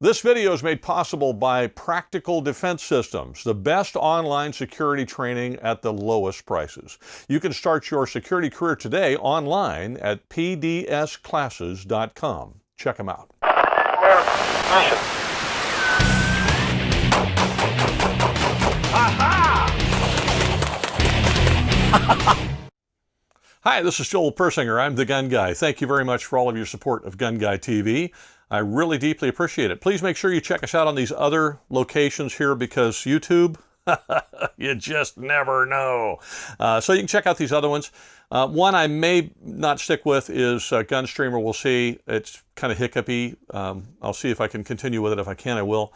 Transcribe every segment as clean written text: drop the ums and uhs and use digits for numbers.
This video is made possible by Practical Defense Systems, the best online security training at the lowest prices. You can start your security career today online at pdsclasses.com. Check them out. Hi, this is Joel Persinger. I'm the Gun Guy. Thank you very much for all of your support of GunGuyTV. I really deeply appreciate it. Please make sure you check us out on these other locations here because YouTube, you just never know. So you can check out these other ones. One I may not stick with is GunStreamer. We'll see. It's kind of hiccupy. I'll see if I can continue with it. If I can, I will.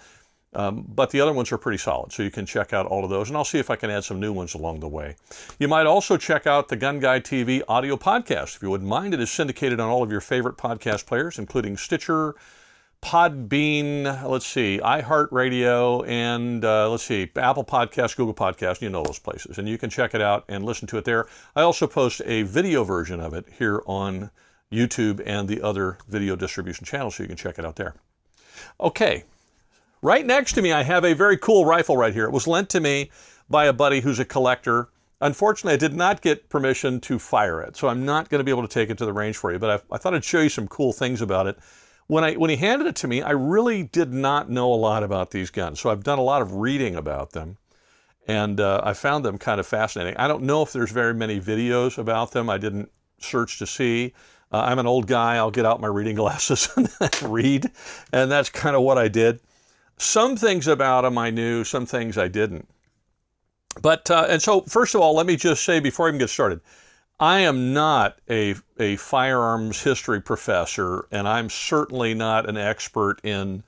But the other ones are pretty solid, so you can check out all of those, and I'll see if I can add some new ones along the way. You might also check out the GunGuyTV audio podcast, if you wouldn't mind. It is syndicated on all of your favorite podcast players, including Stitcher, Podbean, iHeartRadio, and Apple Podcasts, Google Podcasts, you know those places. And you can check it out and listen to it there. I also post a video version of it here on YouTube and the other video distribution channels, so you can check it out there. Okay. Right next to me, I have a very cool rifle right here. It was lent to me by a buddy who's a collector. Unfortunately, I did not get permission to fire it, so I'm not going to be able to take it to the range for you, but I thought I'd show you some cool things about it. When he handed it to me, I really did not know a lot about these guns, so I've done a lot of reading about them, and I found them kind of fascinating. I don't know if there's very many videos about them. I didn't search to see. I'm an old guy. I'll get out my reading glasses and read, and that's kind of what I did. Some things about them I knew, some things I didn't. But, and so first of all, let me just say before I even get started, I am not a firearms history professor, and I'm certainly not an expert in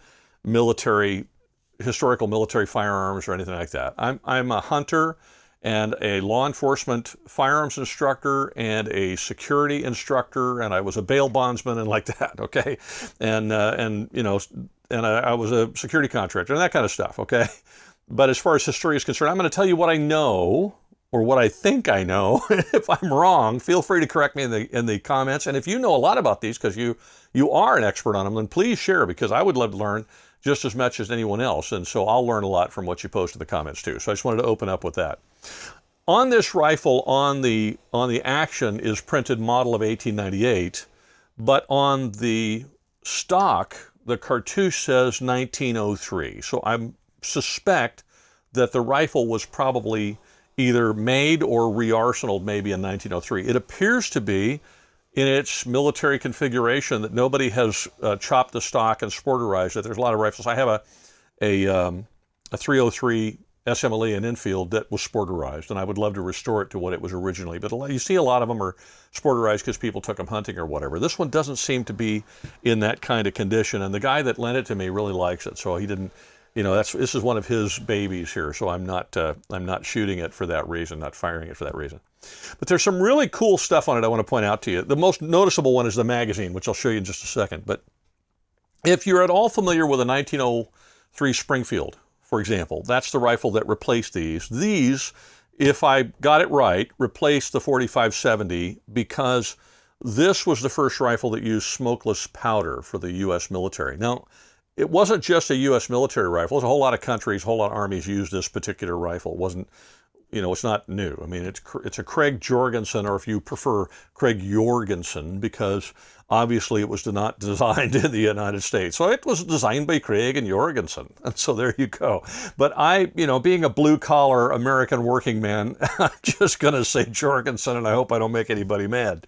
historical military firearms or anything like that. I'm a hunter and a law enforcement firearms instructor and a security instructor, and I was a bail bondsman and like that, okay? And I was a security contractor and that kind of stuff, okay? But as far as history is concerned, I'm going to tell you what I know, or what I think I know. If I'm wrong, feel free to correct me in the comments. And if you know a lot about these, because you are an expert on them, then please share, because I would love to learn just as much as anyone else. And so I'll learn a lot from what you post in the comments too. So I just wanted to open up with that. On this rifle, on the action is printed model of 1898, but on the stock, the cartouche says 1903. So I suspect that the rifle was probably either made or re-arsenaled maybe in 1903. It appears to be, in its military configuration, that nobody has chopped the stock and sporterized it. There's a lot of rifles. I have a 303 SMLE in infield that was sporterized, and I would love to restore it to what it was originally. But you see a lot of them are sporterized because people took them hunting or whatever. This one doesn't seem to be in that kind of condition, and the guy that lent it to me really likes it, so he didn't, this is one of his babies here, so I'm not shooting it for that reason, not firing it for that reason. But there's some really cool stuff on it I want to point out to you. The most noticeable one is the magazine, which I'll show you in just a second. But if you're at all familiar with a 1903 Springfield, for example, that's the rifle that replaced these. These, if I got it right, replaced the 4570 because this was the first rifle that used smokeless powder for the U.S. military. Now, it wasn't just a U.S. military rifle. There's a whole lot of countries, a whole lot of armies used this particular rifle. It wasn't, it's not new. I mean, it's a Krag Jorgensen, or if you prefer, Krag Jorgensen, because obviously it was not designed in the United States. So it was designed by Krag and Jorgensen. And so there you go. But being a blue-collar American working man, I'm just going to say Jorgensen, and I hope I don't make anybody mad.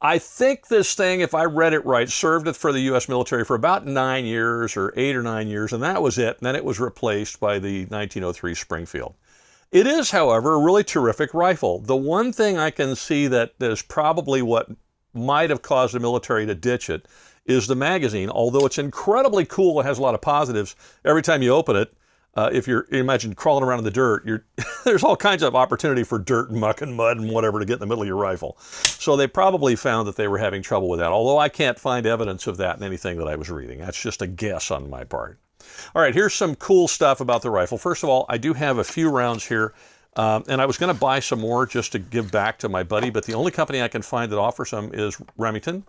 I think this thing, if I read it right, served it for the U.S. military for about 9 years or 8 or 9 years, and that was it. And then it was replaced by the 1903 Springfield. It is, however, a really terrific rifle. The one thing I can see that is probably what might have caused the military to ditch it is the magazine. Although it's incredibly cool, it has a lot of positives. Every time you open it, if imagine crawling around in the dirt, there's all kinds of opportunity for dirt and muck and mud and whatever to get in the middle of your rifle. So they probably found that they were having trouble with that, although I can't find evidence of that in anything that I was reading. That's just a guess on my part. All right, here's some cool stuff about the rifle. First of all, I do have a few rounds here, and I was going to buy some more just to give back to my buddy, but the only company I can find that offers them is Remington,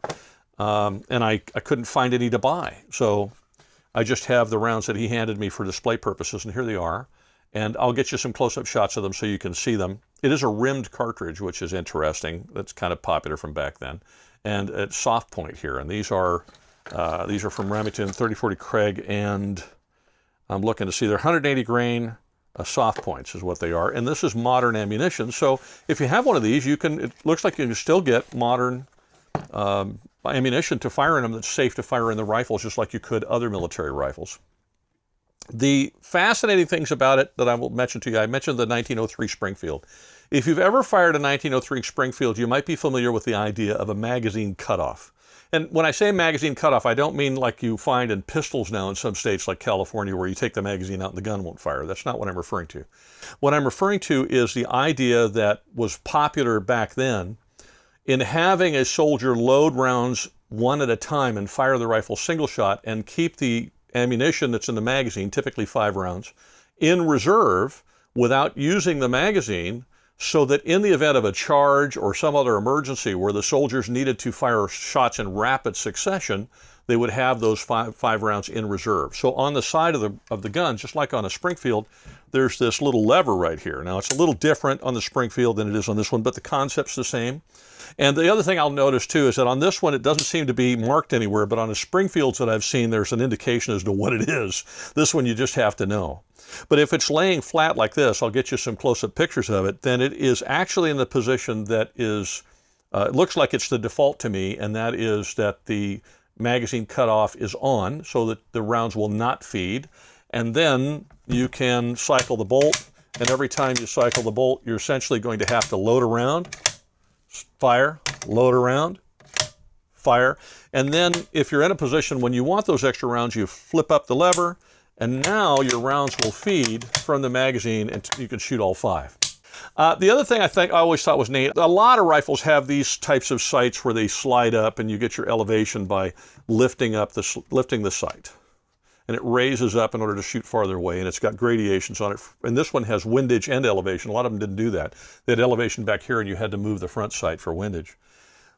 and I couldn't find any to buy. So I just have the rounds that he handed me for display purposes, and here they are. And I'll get you some close-up shots of them so you can see them. It is a rimmed cartridge, which is interesting. That's kind of popular from back then. And it's soft point here, and these are from Remington 3040 Krag, and I'm looking to see they're 180 grain soft points is what they are. And this is modern ammunition. So if you have one of these, it looks like you can still get modern ammunition to fire in them that's safe to fire in the rifles, just like you could other military rifles. The fascinating things about it that I will mention to you, I mentioned the 1903 Springfield. If you've ever fired a 1903 Springfield, you might be familiar with the idea of a magazine cutoff. And when I say magazine cutoff, I don't mean like you find in pistols now in some states like California where you take the magazine out and the gun won't fire. That's not what I'm referring to. What I'm referring to is the idea that was popular back then in having a soldier load rounds one at a time and fire the rifle single shot and keep the ammunition that's in the magazine, typically 5 rounds, in reserve without using the magazine, so that in the event of a charge or some other emergency where the soldiers needed to fire shots in rapid succession, they would have those five rounds in reserve. So on the side of the gun, just like on a Springfield, there's this little lever right here. Now it's a little different on the Springfield than it is on this one, but the concept's the same. And the other thing I'll notice too is that on this one it doesn't seem to be marked anywhere, but on the Springfields that I've seen there's an indication as to what it is. This one you just have to know. But if it's laying flat like this, I'll get you some close-up pictures of it, then it is actually in the position that is, it looks like it's the default to me, and that is that the magazine cutoff is on so that the rounds will not feed. And then you can cycle the bolt, and every time you cycle the bolt, you're essentially going to have to load around, fire, load around, fire. And then if you're in a position when you want those extra rounds, you flip up the lever, and now your rounds will feed from the magazine and you can shoot all 5. The other thing I always thought was neat, a lot of rifles have these types of sights where they slide up and you get your elevation by lifting the sight. And it raises up in order to shoot farther away, and it's got gradations on it. And this one has windage and elevation. A lot of them didn't do that. They had elevation back here and you had to move the front sight for windage.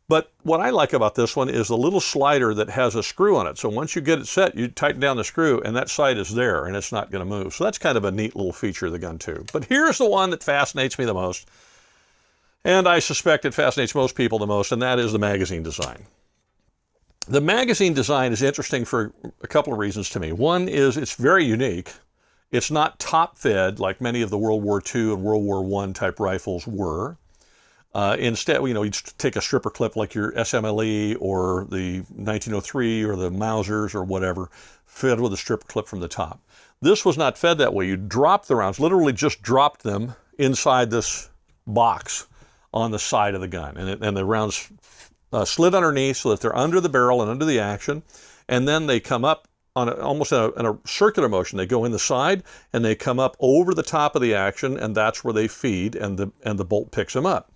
But what I like about this one is the little slider that has a screw on it. So once you get it set, you tighten down the screw and that sight is there and it's not going to move. So that's kind of a neat little feature of the gun too. But here's the one that fascinates me the most, and I suspect it fascinates most people the most, and that is the magazine design. The magazine design is interesting for a couple of reasons to me. One is it's very unique. It's not top-fed like many of the World War II and World War I type rifles were. Instead, you take a stripper clip like your SMLE or the 1903 or the Mausers or whatever, fed with a stripper clip from the top. This was not fed that way. You dropped the rounds, literally just dropped them inside this box on the side of the gun. And the rounds slid underneath so that they're under the barrel and under the action. And then they come up on almost in a circular motion. They go in the side and they come up over the top of the action, and that's where they feed, and the bolt picks them up.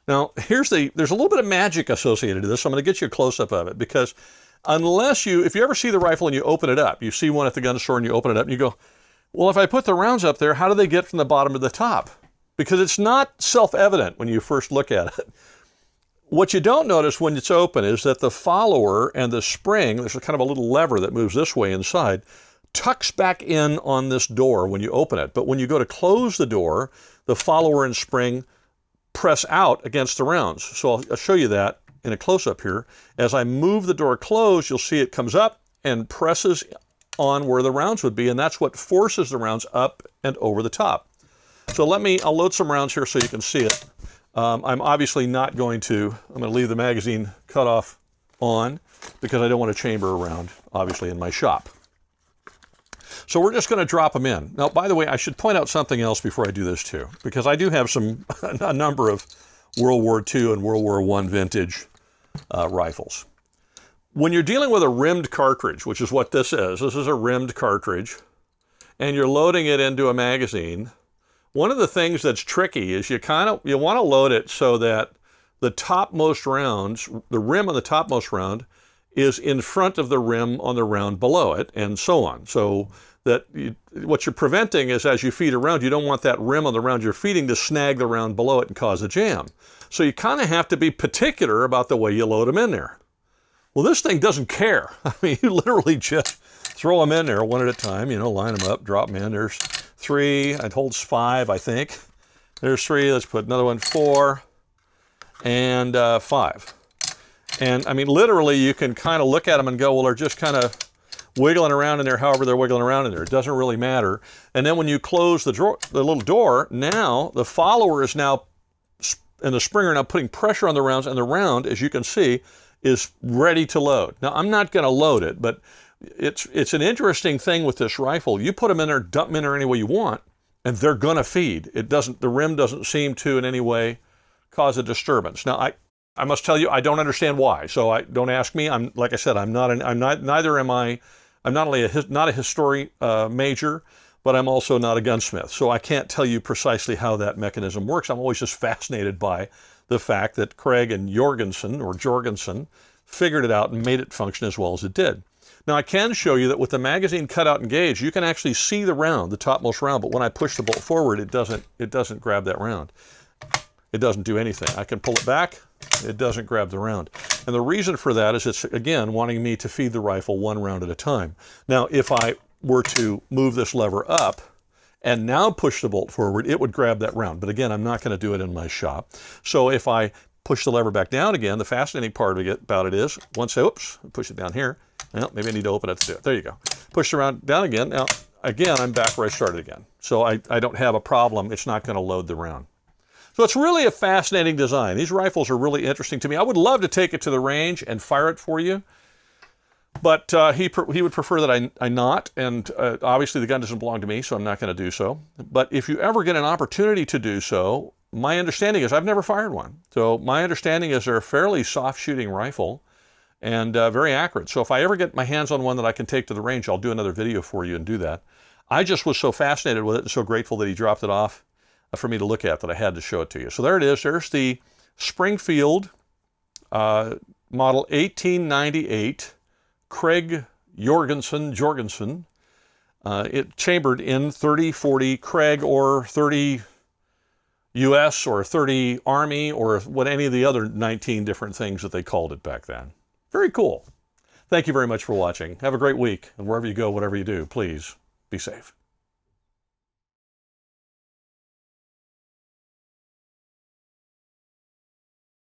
Now, there's a little bit of magic associated to this. So I'm going to get you a close-up of it, because if you ever see the rifle and you open it up, you see one at the gun store and you open it up and you go, well, if I put the rounds up there, how do they get from the bottom to the top? Because it's not self-evident when you first look at it. What you don't notice when it's open is that the follower and the spring, there's kind of a little lever that moves this way inside, tucks back in on this door when you open it. But when you go to close the door, the follower and spring press out against the rounds. So I'll show you that in a close-up here. As I move the door closed, you'll see it comes up and presses on where the rounds would be, and that's what forces the rounds up and over the top. So I'll load some rounds here so you can see it. I'm obviously not going to, I'm going to leave the magazine cutoff on because I don't want to chamber a round, obviously, in my shop. So we're just going to drop them in. Now, by the way, I should point out something else before I do this too, because I do have a number of World War II and World War I vintage rifles. When you're dealing with a rimmed cartridge, which is what this is a rimmed cartridge, and you're loading it into a magazine, one of the things that's tricky is you want to load it so that the topmost rounds, the rim on the topmost round, is in front of the rim on the round below it, and so on. So that what you're preventing is, as you feed around, you don't want that rim on the round you're feeding to snag the round below it and cause a jam. So you kind of have to be particular about the way you load them in there. Well, this thing doesn't care. I mean, you literally just throw them in there one at a time, you know, line them up, drop them in. There's 3, it holds 5, I think. There's 3, let's put another one, 4, and 5. And I mean, literally, you can kind of look at them and go, well, they're just kind of wiggling around in there however they're wiggling around in there. It doesn't really matter. And then when you close the little door, now the follower is now, and the springer now putting pressure on the rounds, and the round, as you can see, is ready to load. Now, I'm not going to load it, but it's an interesting thing with this rifle. You put them in there, dump them in there any way you want, and they're going to feed. The rim doesn't seem to in any way cause a disturbance. Now, I must tell you, I don't understand why. So don't ask me. Like I said, I'm not only not a history major, but I'm also not a gunsmith. So I can't tell you precisely how that mechanism works. I'm always just fascinated by the fact that Krag and Jorgensen figured it out and made it function as well as it did. Now I can show you that with the magazine cutout engaged, you can actually see the round, the topmost round, but when I push the bolt forward, it doesn't grab that round. It doesn't do anything. I can pull it back, it doesn't grab the round. And the reason for that is it's, again, wanting me to feed the rifle 1 round at a time. Now, if I were to move this lever up and now push the bolt forward, it would grab that round. But again, I'm not going to do it in my shop. So if I push the lever back down again, the fascinating part about it is, once I, push it down here, well, maybe I need to open it to do it. There you go. Push the round down again. Now, again, I'm back where I started again. So I don't have a problem. It's not going to load the round. So it's really a fascinating design. These rifles are really interesting to me. I would love to take it to the range and fire it for you, but he would prefer that I not, and obviously the gun doesn't belong to me, so I'm not going to do so. But if you ever get an opportunity to do so, my understanding is, I've never fired one, so my understanding is they're a fairly soft shooting rifle and very accurate. So if I ever get my hands on one that I can take to the range, I'll do another video for you and do that. I just was so fascinated with it and so grateful that he dropped it off for me to look at that I had to show it to you. So there it is. There's the Springfield model 1898 Krag Jorgensen. It chambered in 30-40 Krag or 30 US or 30 Army or what any of the other 19 different things that they called it back then. Very cool. Thank you very much for watching. Have a great week, and wherever you go, whatever you do, please be safe.